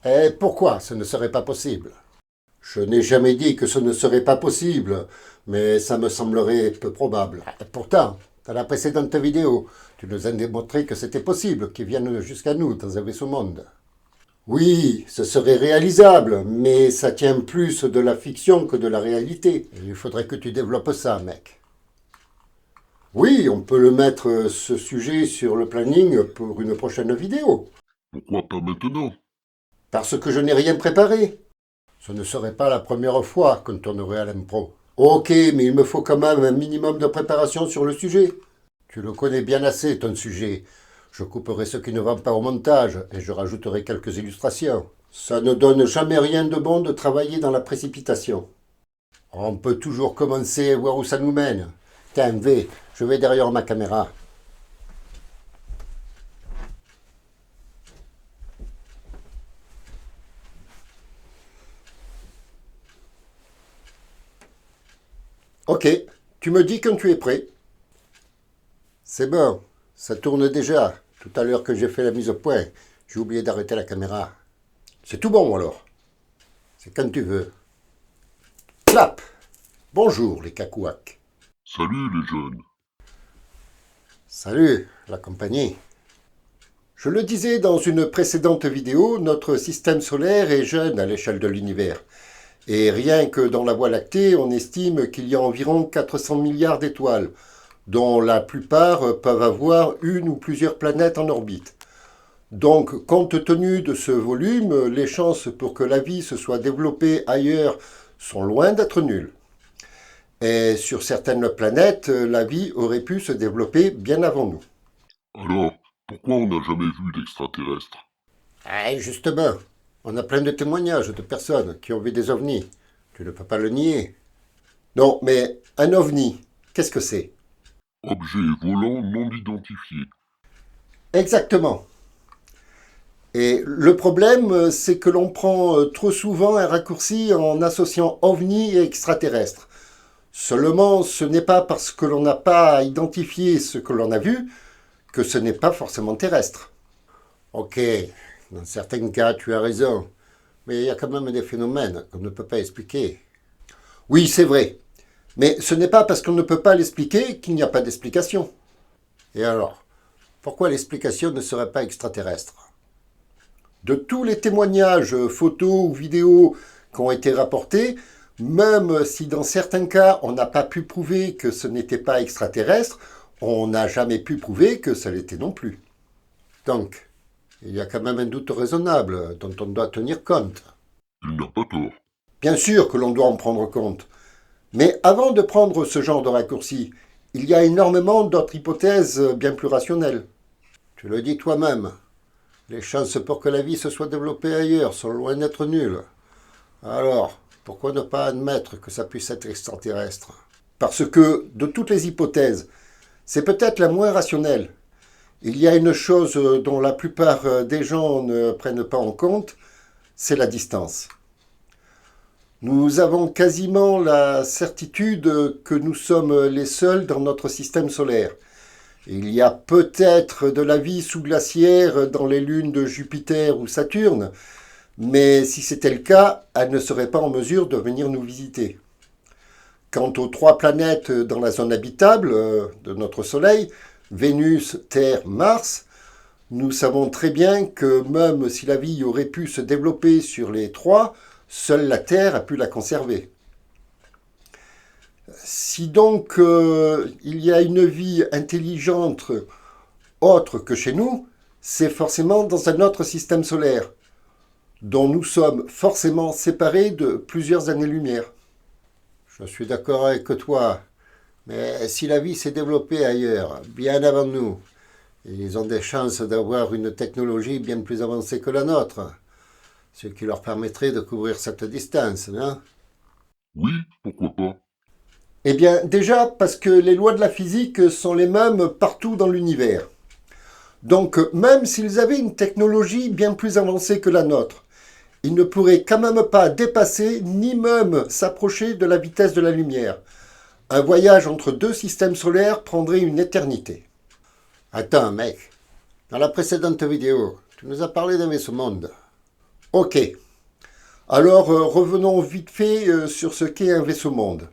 Et pourquoi ce ne serait pas possible? Je n'ai jamais dit que ce ne serait pas possible, mais ça me semblerait peu probable. Et pourtant, dans la précédente vidéo, tu nous as démontré que c'était possible qu'ils viennent jusqu'à nous dans un vaisseau monde. Oui, ce serait réalisable, mais ça tient plus de la fiction que de la réalité. Et il faudrait que tu développes ça, mec. Oui, on peut le mettre, ce sujet, sur le planning pour une prochaine vidéo. Pourquoi pas maintenant? Parce que je n'ai rien préparé. Ce ne serait pas la première fois qu'on tournerait à l'impro. Ok, mais il me faut quand même un minimum de préparation sur le sujet. Tu le connais bien assez, ton sujet. Je couperai ce qui ne va pas au montage et je rajouterai quelques illustrations. Ça ne donne jamais rien de bon de travailler dans la précipitation. On peut toujours commencer et voir où ça nous mène. Tiens, V, je vais derrière ma caméra. Ok, tu me dis quand tu es prêt. C'est bon, ça tourne déjà. Tout à l'heure que j'ai fait la mise au point, j'ai oublié d'arrêter la caméra. C'est tout bon alors. C'est quand tu veux. Clap! Bonjour les cacouacs. Salut les jeunes. Salut la compagnie. Je le disais dans une précédente vidéo, notre système solaire est jeune à l'échelle de l'univers. Et rien que dans la Voie lactée, on estime qu'il y a environ 400 milliards d'étoiles, dont la plupart peuvent avoir une ou plusieurs planètes en orbite. Donc, compte tenu de ce volume, les chances pour que la vie se soit développée ailleurs sont loin d'être nulles. Et sur certaines planètes, la vie aurait pu se développer bien avant nous. Alors, pourquoi on n'a jamais vu d'extraterrestres? Ah, justement, on a plein de témoignages de personnes qui ont vu des ovnis. Tu ne peux pas le nier. Non, mais un ovni, qu'est-ce que c'est? Objet volant non identifié. Exactement. Et le problème, c'est que l'on prend trop souvent un raccourci en associant ovni et extraterrestre. Seulement, ce n'est pas parce que l'on n'a pas identifié ce que l'on a vu que ce n'est pas forcément terrestre. Ok, dans certains cas, tu as raison, mais il y a quand même des phénomènes qu'on ne peut pas expliquer. Oui, c'est vrai, mais ce n'est pas parce qu'on ne peut pas l'expliquer qu'il n'y a pas d'explication. Et alors, pourquoi l'explication ne serait pas extraterrestre? De tous les témoignages, photos ou vidéos qui ont été rapportés, même si dans certains cas on n'a pas pu prouver que ce n'était pas extraterrestre, on n'a jamais pu prouver que ça l'était non plus. Donc, il y a quand même un doute raisonnable dont on doit tenir compte. Il n'a pas tort. Bien sûr que l'on doit en prendre compte. Mais avant de prendre ce genre de raccourci, il y a énormément d'autres hypothèses bien plus rationnelles. Tu le dis toi-même, les chances pour que la vie se soit développée ailleurs sont loin d'être nulles. Alors, pourquoi ne pas admettre que ça puisse être extraterrestre? Parce que, de toutes les hypothèses, c'est peut-être la moins rationnelle. Il y a une chose dont la plupart des gens ne prennent pas en compte, c'est la distance. Nous avons quasiment la certitude que nous sommes les seuls dans notre système solaire. Il y a peut-être de la vie sous-glaciaire dans les lunes de Jupiter ou Saturne, mais si c'était le cas, elle ne serait pas en mesure de venir nous visiter. Quant aux 3 planètes dans la zone habitable de notre Soleil, Vénus, Terre, Mars, nous savons très bien que même si la vie aurait pu se développer sur les 3, seule la Terre a pu la conserver. Si donc il y a une vie intelligente autre que chez nous, c'est forcément dans un autre système solaire, dont nous sommes forcément séparés de plusieurs années-lumière. Je suis d'accord avec toi, mais si la vie s'est développée ailleurs, bien avant nous, ils ont des chances d'avoir une technologie bien plus avancée que la nôtre, ce qui leur permettrait de couvrir cette distance, non? Oui, pourquoi pas? Eh bien, déjà parce que les lois de la physique sont les mêmes partout dans l'univers. Donc, même s'ils avaient une technologie bien plus avancée que la nôtre, ils ne pourraient quand même pas dépasser ni même s'approcher de la vitesse de la lumière. Un voyage entre 2 systèmes solaires prendrait une éternité. Attends, mec. Dans la précédente vidéo, tu nous as parlé d'un vaisseau monde. Ok. Alors revenons vite fait sur ce qu'est un vaisseau-monde.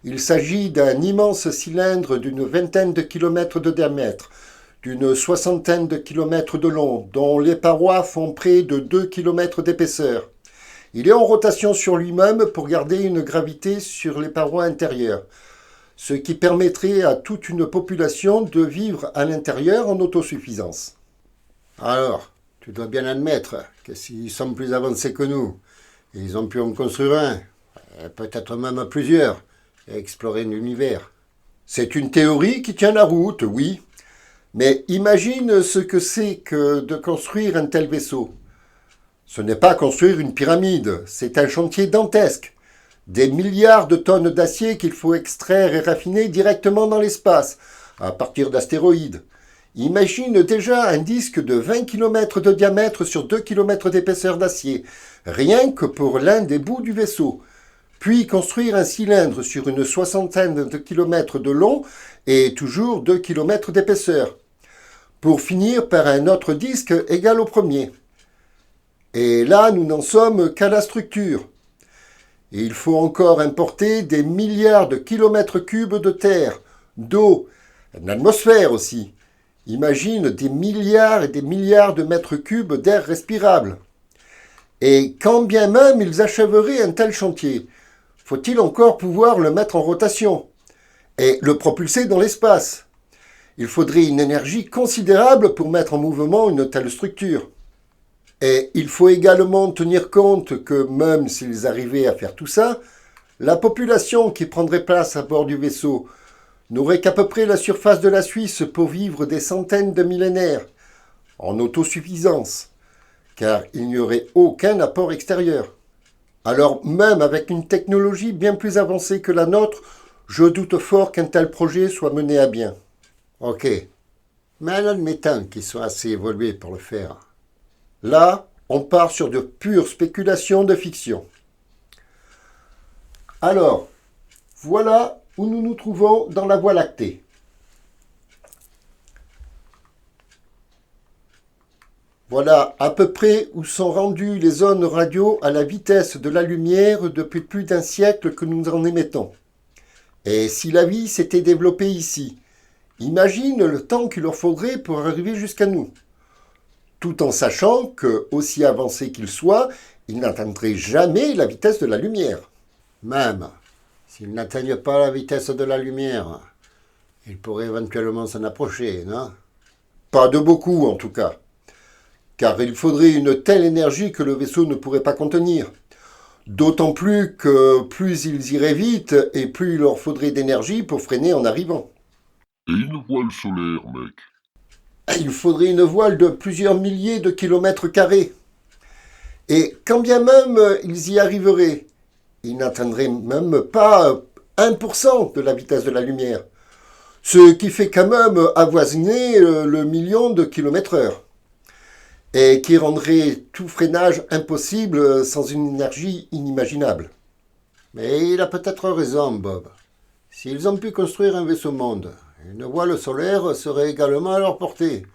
Il s'agit d'un immense cylindre d'une vingtaine de kilomètres de diamètre, d'une soixantaine de kilomètres de long, dont les parois font près de 2 kilomètres d'épaisseur. Il est en rotation sur lui-même pour garder une gravité sur les parois intérieures, ce qui permettrait à toute une population de vivre à l'intérieur en autosuffisance. Alors, tu dois bien admettre que s'ils sont plus avancés que nous, ils ont pu en construire un, et peut-être même plusieurs, et explorer l'univers. C'est une théorie qui tient la route, oui, mais imagine ce que c'est que de construire un tel vaisseau. Ce n'est pas construire une pyramide, c'est un chantier dantesque. Des milliards de tonnes d'acier qu'il faut extraire et raffiner directement dans l'espace, à partir d'astéroïdes. Imagine déjà un disque de 20 km de diamètre sur 2 km d'épaisseur d'acier, rien que pour l'un des bouts du vaisseau. Puis construire un cylindre sur une soixantaine de kilomètres de long et toujours 2 km d'épaisseur, pour finir par un autre disque égal au premier. Et là, nous n'en sommes qu'à la structure. Et il faut encore importer des milliards de kilomètres cubes de terre, d'eau, d'atmosphère aussi. Imagine des milliards et des milliards de mètres cubes d'air respirable. Et quand bien même ils achèveraient un tel chantier, faut-il encore pouvoir le mettre en rotation et le propulser dans l'espace? Il faudrait une énergie considérable pour mettre en mouvement une telle structure. Et il faut également tenir compte que même s'ils arrivaient à faire tout ça, la population qui prendrait place à bord du vaisseau n'aurait qu'à peu près la surface de la Suisse pour vivre des centaines de millénaires, en autosuffisance, car il n'y aurait aucun apport extérieur. Alors même avec une technologie bien plus avancée que la nôtre, je doute fort qu'un tel projet soit mené à bien. Ok, mais en admettant qu'ils soient assez évolués pour le faire. Là, on part sur de pures spéculations de fiction. Alors, voilà où nous nous trouvons dans la Voie lactée. Voilà à peu près où sont rendues les zones radio à la vitesse de la lumière depuis plus d'un siècle que nous en émettons. Et si la vie s'était développée ici, imagine le temps qu'il leur faudrait pour arriver jusqu'à nous. Tout en sachant que, aussi avancés qu'ils soient, ils n'atteindraient jamais la vitesse de la lumière. Même s'ils n'atteignent pas la vitesse de la lumière, ils pourraient éventuellement s'en approcher, non? Pas de beaucoup, en tout cas. Car il faudrait une telle énergie que le vaisseau ne pourrait pas contenir. D'autant plus que plus ils iraient vite et plus il leur faudrait d'énergie pour freiner en arrivant. Et une voile solaire, mec. Il faudrait une voile de plusieurs milliers de kilomètres carrés. Et quand bien même ils y arriveraient, ils n'atteindraient même pas 1% de la vitesse de la lumière. Ce qui fait quand même avoisiner le million de kilomètres heure. Et qui rendrait tout freinage impossible sans une énergie inimaginable. Mais il a peut-être raison, Bob. S'ils ont pu construire un vaisseau-monde, une voile solaire serait également à leur portée.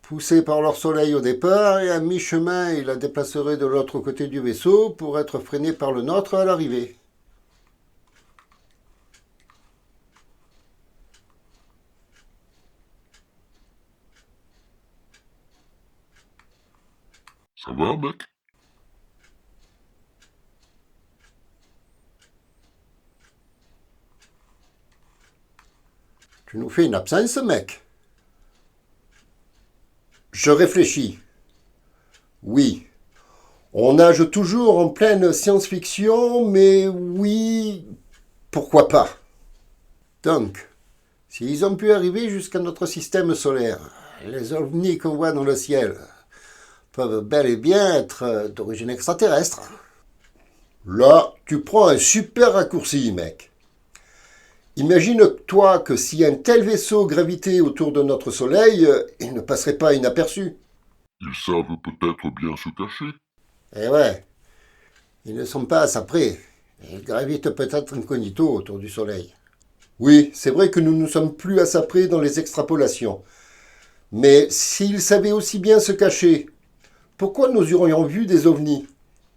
Poussée par leur soleil au départ, et à mi-chemin, ils la déplaceraient de l'autre côté du vaisseau pour être freinés par le nôtre à l'arrivée. Ça va, mec? Tu nous fais une absence, mec? Je réfléchis. Oui. On nage toujours en pleine science-fiction, mais oui, pourquoi pas? Donc, s'ils ont pu arriver jusqu'à notre système solaire, les ovnis qu'on voit dans le ciel peuvent bel et bien être d'origine extraterrestre. Là, tu prends un super raccourci, mec. Imagine-toi que si un tel vaisseau gravitait autour de notre Soleil, il ne passerait pas inaperçu. Ils savent peut-être bien se cacher. Eh ouais, ils ne sont pas à ça près. Ils gravitent peut-être incognito autour du Soleil. Oui, c'est vrai que nous ne sommes plus à ça près dans les extrapolations. Mais s'ils savaient aussi bien se cacher, Pourquoi nous aurions vu des ovnis?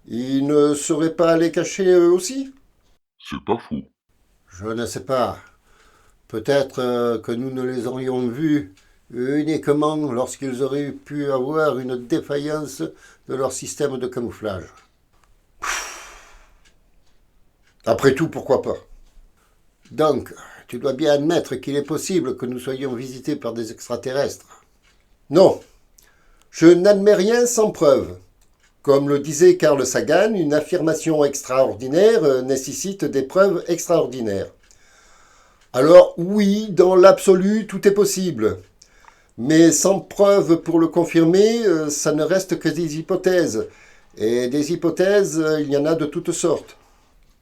Ils ne seraient pas allés cacher eux aussi? C'est pas faux. Je ne sais pas. Peut-être que nous ne les aurions vus uniquement lorsqu'ils auraient pu avoir une défaillance de leur système de camouflage. Après tout, pourquoi pas? Donc, tu dois bien admettre qu'il est possible que nous soyons visités par des extraterrestres. Non, je n'admets rien sans preuve. Comme le disait Carl Sagan, une affirmation extraordinaire nécessite des preuves extraordinaires. Alors oui, dans l'absolu, tout est possible. Mais sans preuve pour le confirmer, ça ne reste que des hypothèses. Et des hypothèses, il y en a de toutes sortes.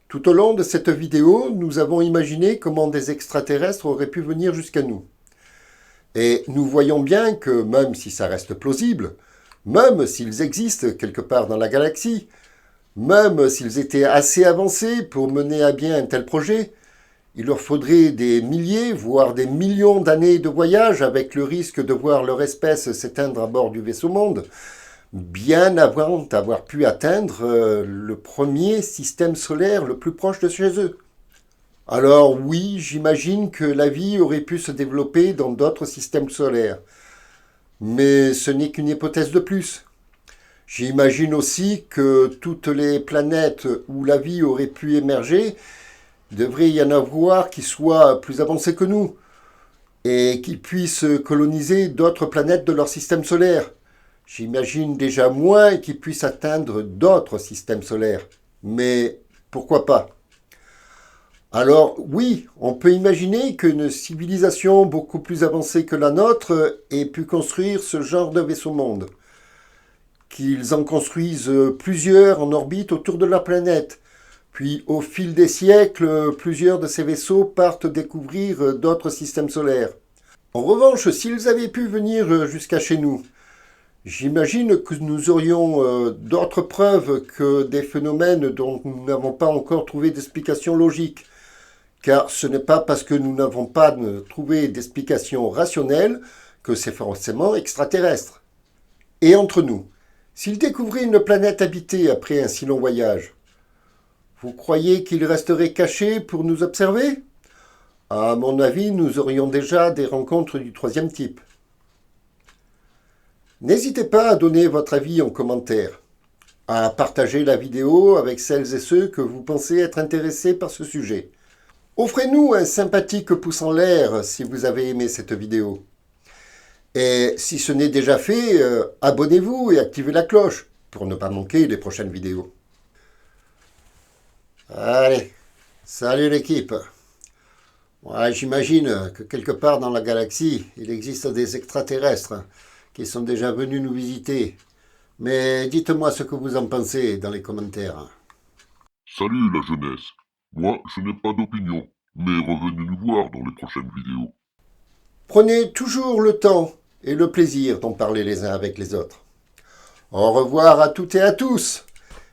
Tout au long de cette vidéo, nous avons imaginé comment des extraterrestres auraient pu venir jusqu'à nous. Et nous voyons bien que même si ça reste plausible, même s'ils existent quelque part dans la galaxie, même s'ils étaient assez avancés pour mener à bien un tel projet, il leur faudrait des milliers, voire des millions d'années de voyage avec le risque de voir leur espèce s'éteindre à bord du vaisseau monde, bien avant d'avoir pu atteindre le premier système solaire le plus proche de chez eux. Alors oui, j'imagine que la vie aurait pu se développer dans d'autres systèmes solaires. Mais ce n'est qu'une hypothèse de plus. J'imagine aussi que toutes les planètes où la vie aurait pu émerger, devrait y en avoir qui soient plus avancés que nous et qui puissent coloniser d'autres planètes de leur système solaire. J'imagine déjà moins qu'ils puissent atteindre d'autres systèmes solaires. Mais pourquoi pas? Alors oui, on peut imaginer qu'une civilisation beaucoup plus avancée que la nôtre ait pu construire ce genre de vaisseau-monde. Qu'ils en construisent plusieurs en orbite autour de la planète. Puis au fil des siècles, plusieurs de ces vaisseaux partent découvrir d'autres systèmes solaires. En revanche, s'ils avaient pu venir jusqu'à chez nous, j'imagine que nous aurions d'autres preuves que des phénomènes dont nous n'avons pas encore trouvé d'explication logique. Car ce n'est pas parce que nous n'avons pas trouvé d'explication rationnelle que c'est forcément extraterrestre. Et entre nous, s'ils découvraient une planète habitée après un si long voyage, vous croyez qu'ils resteraient cachés pour nous observer? À mon avis, nous aurions déjà des rencontres du troisième type. N'hésitez pas à donner votre avis en commentaire, à partager la vidéo avec celles et ceux que vous pensez être intéressés par ce sujet. Offrez-nous un sympathique pouce en l'air si vous avez aimé cette vidéo. Et si ce n'est déjà fait, abonnez-vous et activez la cloche pour ne pas manquer les prochaines vidéos. Allez, salut l'équipe. Ouais, j'imagine que quelque part dans la galaxie, il existe des extraterrestres qui sont déjà venus nous visiter. Mais dites-moi ce que vous en pensez dans les commentaires. Salut la jeunesse. Moi, je n'ai pas d'opinion, mais revenez nous voir dans les prochaines vidéos. Prenez toujours le temps et le plaisir d'en parler les uns avec les autres. Au revoir à toutes et à tous.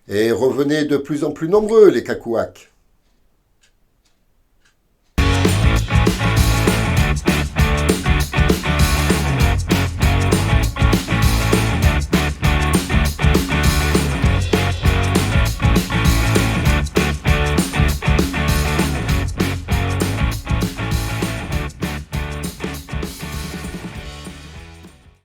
Et revenez de plus en plus nombreux, les cacouacs.